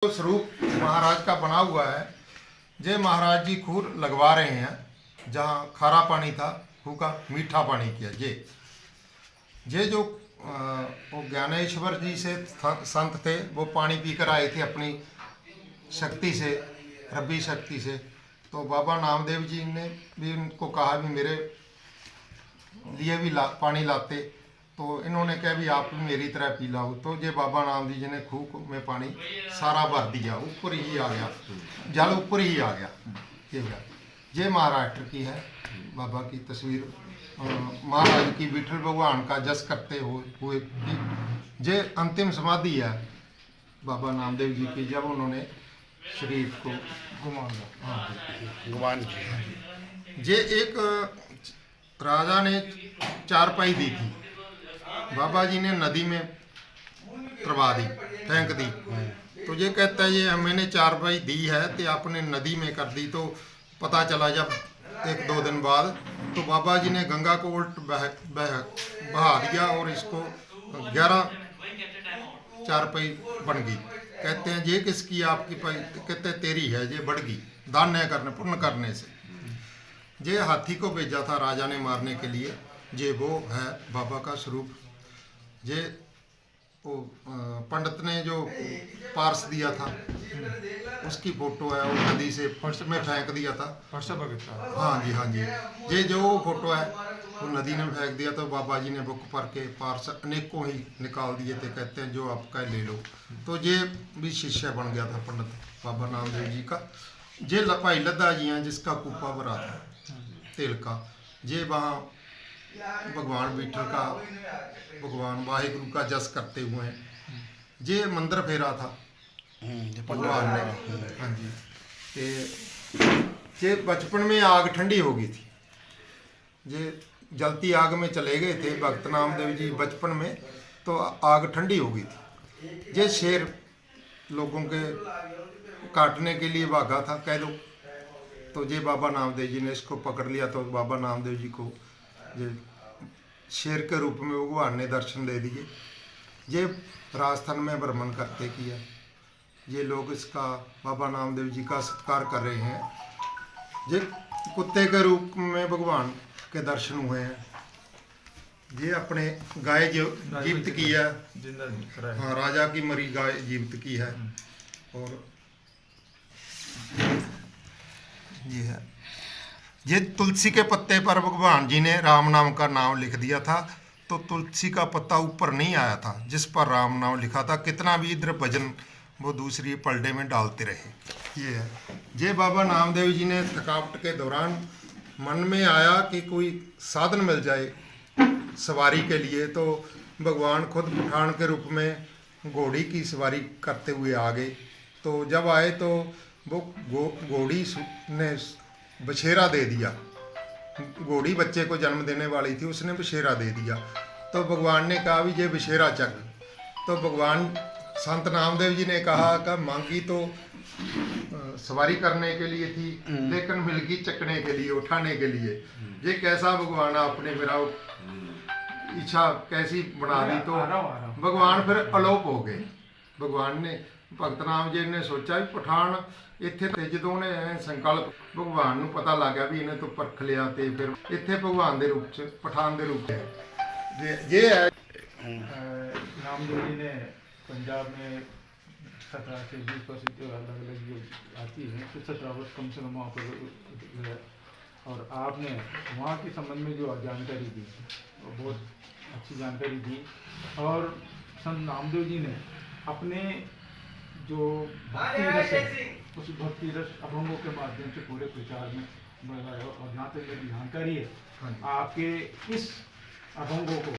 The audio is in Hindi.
जो स्वरूप महाराज का बना हुआ है, जे महाराज जी खूर लगवा रहे हैं। जहाँ खारा पानी था खूह का मीठा पानी किया। जे जो वो ज्ञानेश्वर जी से संत थे, वो पानी पीकर आए थे अपनी शक्ति से, रब्बी शक्ति से। तो बाबा नामदेव जी ने भी उनको कहा भी मेरे लिए भी पानी लाते। तो इन्होंने कहा भी आप भी मेरी तरह पी लाओ। तो ये बाबा नामदेव जी ने खूह में पानी सारा भर दिया, ऊपर ही आ गया, जल ऊपर ही आ गया। ये महाराष्ट्र की है बाबा की तस्वीर, महाराज की विठल भगवान का जस करते हुए ये अंतिम समाधि है बाबा नामदेव जी की, जब उन्होंने शरीर को गुमान किया। ये एक राजा ने चारपाई दी थी, बाबा जी ने नदी में तरवा दी, फेंक दी। तो ये कहता है ये मैंने चारपाई दी है तो आपने नदी में कर दी। तो पता चला जब एक दो दिन बाद, तो बाबा जी ने गंगा को उल्ट बहा दिया और इसको 11 चारपाई बन गई। कहते हैं ये किसकी, आपकी पाई? कहते हैं तेरी है, ये बढ़ गई दान करने पुण्य करने से। ये हाथी को भेजा था राजा ने मारने के लिए, ये वो है बाबा का स्वरूप। ये वो पंडित ने जो पार्स दिया था उसकी फोटो है, वो नदी से फर्श में फेंक दिया था। हाँ जी, हाँ जी, ये जो फोटो है वो नदी ने फेंक दिया। तो बाबा जी ने बुक पर के पार्स अनेकों ही निकाल दिए थे। कहते हैं जो आपका ले लो। तो ये भी शिष्य बन गया था पंडित बाबा नामदेव जी का। ये भाई लद्दा जी हैं जिसका कूपा भरा था तेल का। ये वहाँ भगवान विठल का, भगवान वाहिगुरु का जस करते हुए हैं। ये मंदिर फेरा था भगवान ने। हाँ जी, ये बचपन में आग ठंडी हो गई थी। ये जलती आग में चले गए थे भक्त नामदेव जी बचपन में, तो आग ठंडी हो गई थी। ये शेर लोगों के काटने के लिए भागा था कह दो। तो ये बाबा नामदेव जी ने इसको पकड़ लिया। तो बाबा नामदेव जी को ये शेर के रूप में भगवान ने दर्शन दे दिए। ये राजस्थान में भ्रमण करते किया। ये लोग इसका बाबा नामदेव जी का सत्कार कर रहे हैं। ये कुत्ते के रूप में भगवान के दर्शन हुए हैं। ये अपने गाय जीवित की है, हाँ, राजा की मरी गाय जीवित की है। और ये है, ये तुलसी के पत्ते पर भगवान जी ने राम नाम का नाम लिख दिया था। तो तुलसी का पत्ता ऊपर नहीं आया था जिस पर राम नाम लिखा था। कितना भी इधर भजन वो दूसरी पलड़े में डालते रहे। ये है, ये बाबा नामदेव जी ने थकावट के दौरान मन में आया कि कोई साधन मिल जाए सवारी के लिए। तो भगवान खुद पठान के रूप में घोड़ी की सवारी करते हुए आ गए। तो जब आए तो वो घोड़ी ने बछेरा दे दिया। घोड़ी बच्चे को जन्म देने वाली थी, उसने बछेरा दे दिया। तो भगवान ने कहा भी ये बछेरा चक। तो भगवान संत नामदेव जी ने कहा कि मांगी तो सवारी करने के लिए थी, लेकिन मिलगी चकने के लिए, उठाने के लिए। ये कैसा भगवान आपने मेरा इच्छा कैसी बना दी। तो भगवान फिर अलोप हो गए। भगवान ने भगत नाम जी ने सोचा भी पठान ਇੱਥੇ ਤੇ ਜਦੋਂ ਨੇ ਸੰਕਲਪ ਭਗਵਾਨ ਨੂੰ ਪਤਾ ਲੱਗ ਗਿਆ ਵੀ ਇਹਨੇ ਤੋਂ ਪਰਖ ਲਿਆ, ਤੇ ਫਿਰ ਇੱਥੇ ਭਗਵਾਨ ਦੇ ਰੂਪ ਚ ਪਠਾਨ ਦੇ रूप है। ये है नामदेव जी ने पंजाब में 17 से 20 वर्ष जो अलग अलग जो आती है, तो 17 वर्ष कम से कम वहाँ पर। और आपने वहाँ के संबंध में जो जानकारी दी वो बहुत अच्छी जानकारी दी। और संत नामदेव जी ने अपने जो भक्ति रस है उस भक्ति रस अभंगों के माध्यम से पूरे प्रचार में बढ़ाया। और जहाँ तक मेरी जानकारी है, आपके इस अभंगों को